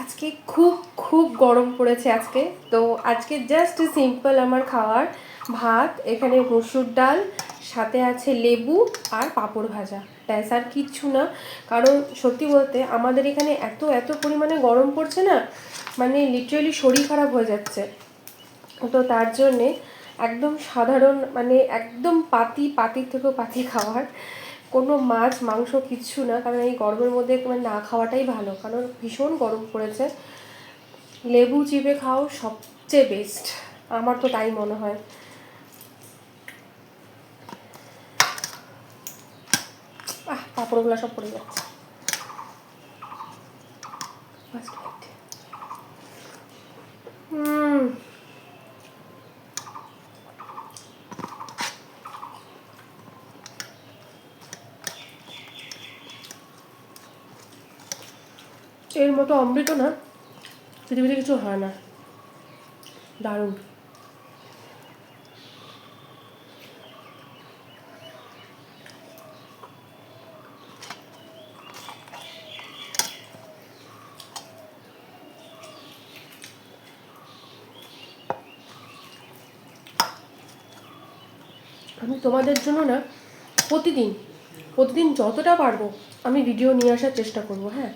আজকে খুব খুব গরম পড়েছে আজকে। তো আজকে জাস্ট সিম্পল আমার খাওয়ার ভাত, এখানে মসুর ডাল, সাথে আছে লেবু আর পাঁপড় ভাজা, ব্যাস আর কিচ্ছু না। কারণ সত্যি বলতে আমাদের এখানে এত এত পরিমাণে গরম পড়ছে না, মানে লিটারেলি শরীর খারাপ হয়ে যাচ্ছে। তো তার জন্যে একদম সাধারণ, মানে একদম পাতির থেকেও পাতি খাওয়ার, কোনো মাছ মাংস কিচ্ছু না। কারণ এই গরমের মধ্যে মানে না খাওয়াটাই ভালো, কারণ ভীষণ গরম পড়েছে। লেবু চিপে খাও সবচেয়ে বেস্ট, আমার তো তাই মনে হয়। পাঁপড়গুলো সব পড়ে যাচ্ছে। এর মতো অমৃত না পৃথিবীতে কিছু হয় না, দারুণ। আমি তোমাদের জন্য না প্রতিদিন প্রতিদিন যতটা পারবো আমি ভিডিও নিয়ে আসার চেষ্টা করবো, হ্যাঁ।